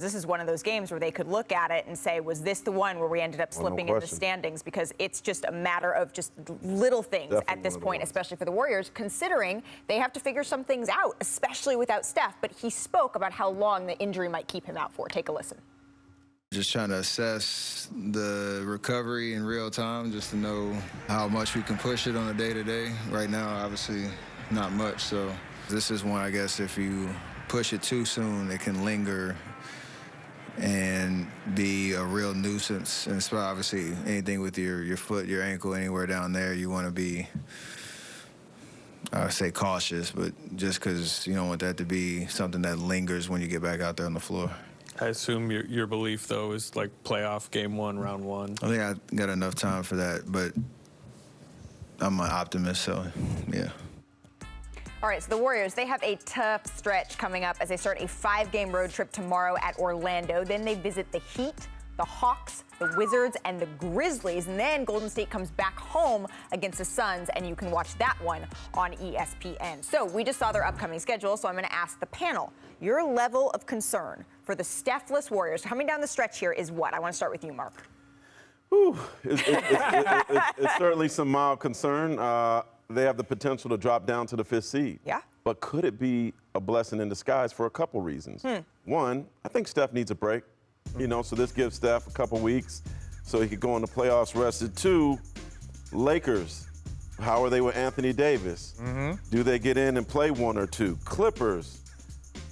This is one of those games where they could look at it and say, was this the one where we ended up slipping in the standings? Because it's just a matter of just little things at this point, especially for the Warriors, considering they have to figure some things out, especially without Steph. But he spoke about how long the injury might keep him out for. Take a listen. Just trying to assess the recovery in real time, just to know how much we can push it on a day-to-day. Right now, obviously, not much. So this is one, I guess, if you push it too soon, it can linger and be a real nuisance. And it's obviously anything with your foot, your ankle, anywhere down there, you want to be, I would say, cautious, but just because you don't want that to be something that lingers when you get back out there on the floor. I assume your belief, though, is like playoff game 1, round 1. I think I got enough time for that, but I'm an optimist, so yeah. All right, so the Warriors, they have a tough stretch coming up as they start a 5-game road trip tomorrow at Orlando. Then they visit the Heat, the Hawks, the Wizards, and the Grizzlies. And then Golden State comes back home against the Suns, and you can watch that one on ESPN. So we just saw their upcoming schedule, so I'm going to ask the panel, your level of concern for the Steph-less Warriors coming down the stretch here is what? I want to start with you, Mark. It's certainly some mild concern. They have the potential to drop down to the 5th seed. Yeah. But could it be a blessing in disguise for a couple reasons? One, I think Steph needs a break. So this gives Steph a couple weeks so he could go in the playoffs rested. 2, Lakers, how are they with Anthony Davis? Do they get in and play 1 or 2? Clippers,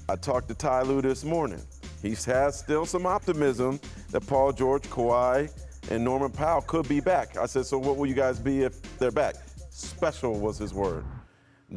I talked to Ty Lue this morning. He has still some optimism that Paul George, Kawhi, and Norman Powell could be back. I said, so what will you guys be if they're back? Special was his word.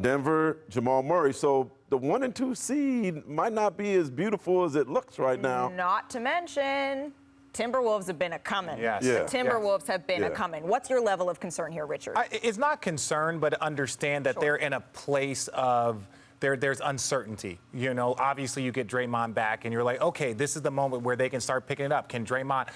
Denver, Jamal Murray. So the 1 and 2 seed might not be as beautiful as it looks right now. Not to mention, Timberwolves have been a coming. Yes. The Timberwolves have been a coming. What's your level of concern here, Richard? It's not concern, but understand that they're in a place of there's uncertainty. Obviously you get Draymond back and you're like, okay, this is the moment where they can start picking it up. Can Draymond,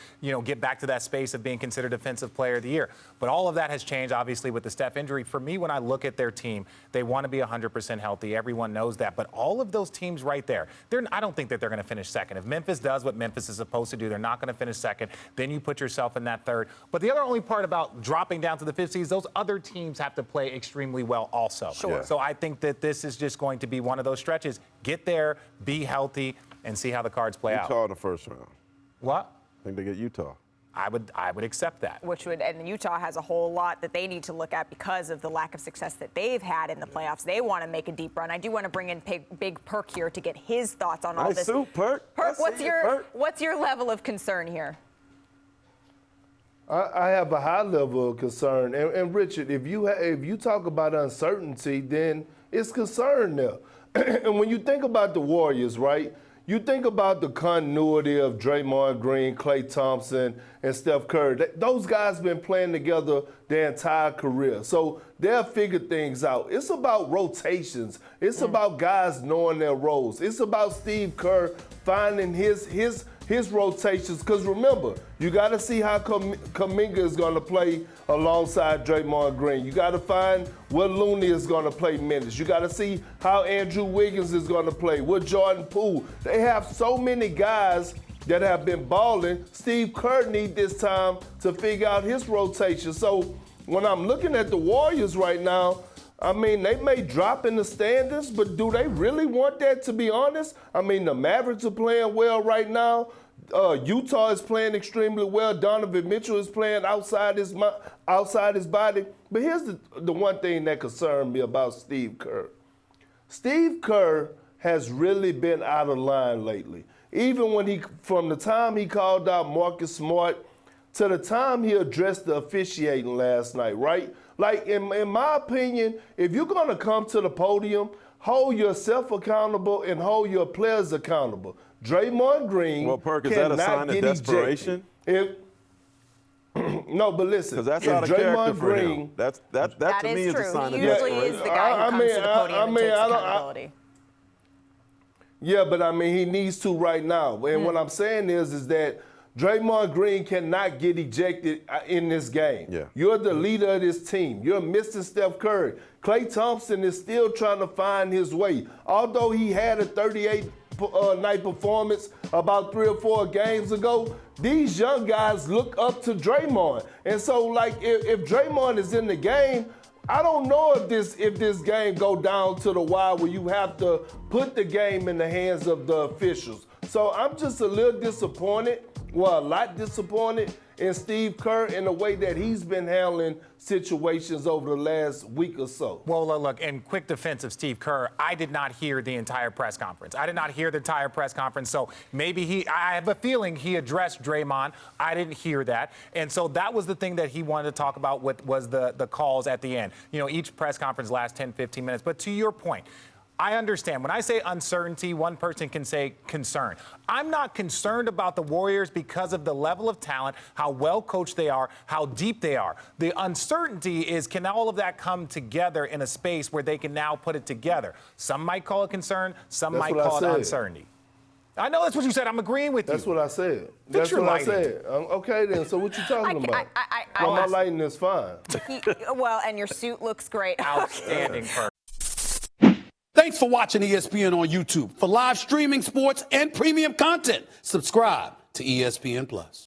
get back to that space of being considered Defensive Player of the Year? But all of that has changed, obviously, with the Steph injury. For me, when I look at their team, they want to be 100% healthy. Everyone knows that. But all of those teams right there, I don't think that they're going to finish second. If Memphis does what Memphis is supposed to do, they're not going to finish second. Then you put yourself in that third. But the other only part about dropping down to the 5th seed is those other teams have to play extremely well also. Sure. So I think that this is just going to be one of those stretches. Get there, be healthy, and see how the cards play out. Utah in the first round. What? I think they get Utah. I would accept that. And Utah has a whole lot that they need to look at because of the lack of success that they've had in the playoffs. They want to make a deep run. I do want to bring in Big Perk here to get his thoughts on all this. Nice suit, Perk. Perk, what's your level of concern here? I have a high level of concern. And Richard, if you talk about uncertainty, then it's concern there. And when you think about the Warriors, right, you think about the continuity of Draymond Green, Klay Thompson, and Steph Curry. Those guys been playing together their entire career. So they'll figure things out. It's about rotations. It's about guys knowing their roles. It's about Steve Kerr finding his rotations. Because remember, you got to see how Kuminga is going to play alongside Draymond Green. You got to find what Looney is going to play minutes. You got to see how Andrew Wiggins is going to play, what Jordan Poole. They have so many guys that have been balling. Steve Kerr needs this time to figure out his rotation. So when I'm looking at the Warriors right now, I mean, they may drop in the standings, but do they really want that, to be honest? I mean, the Mavericks are playing well right now. Utah is playing extremely well. Donovan Mitchell is playing outside his body. But here's the one thing that concerned me about Steve Kerr. Steve Kerr has really been out of line lately. Even from the time he called out Marcus Smart to the time he addressed the officiating last night, right? Like, in my opinion, if you're going to come to the podium, hold yourself accountable and hold your players accountable. Draymond Green. Well, Perk, is that a sign of desperation? No, but listen. Because that's out of character for him. That to me is a sign of desperation. He usually is the guy who comes to the podium and takes accountability. Yeah, but I mean, he needs to right now. And what I'm saying is that Draymond Green cannot get ejected in this game. Yeah. You're the leader of this team. You're missing Steph Curry. Klay Thompson is still trying to find his way. Although he had a 38 night performance about 3 or 4 games ago, these young guys look up to Draymond. And so, like, if Draymond is in the game, I don't know if this game go down to the wire where you have to put the game in the hands of the officials. So I'm just a little disappointed, well, a lot disappointed in Steve Kerr in the way that he's been handling situations over the last week or so. Well, look, in quick defense of Steve Kerr, I did not hear the entire press conference. So maybe I have a feeling he addressed Draymond. I didn't hear that. And so that was the thing that he wanted to talk about, was the calls at the end. You know, each press conference lasts 10, 15 minutes. But to your point, I understand. When I say uncertainty, one person can say concern. I'm not concerned about the Warriors because of the level of talent, how well coached they are, how deep they are. The uncertainty is, can all of that come together in a space where they can now put it together? Some might call it concern, some might call it uncertainty. I know that's what you said. I'm agreeing with you. That's what I said. That's what I said. Okay, then. So what you talking about? My lighting is fine. Well, and your suit looks great. Outstanding, Perk. Thanks for watching ESPN on YouTube. For live streaming sports and premium content, subscribe to ESPN+.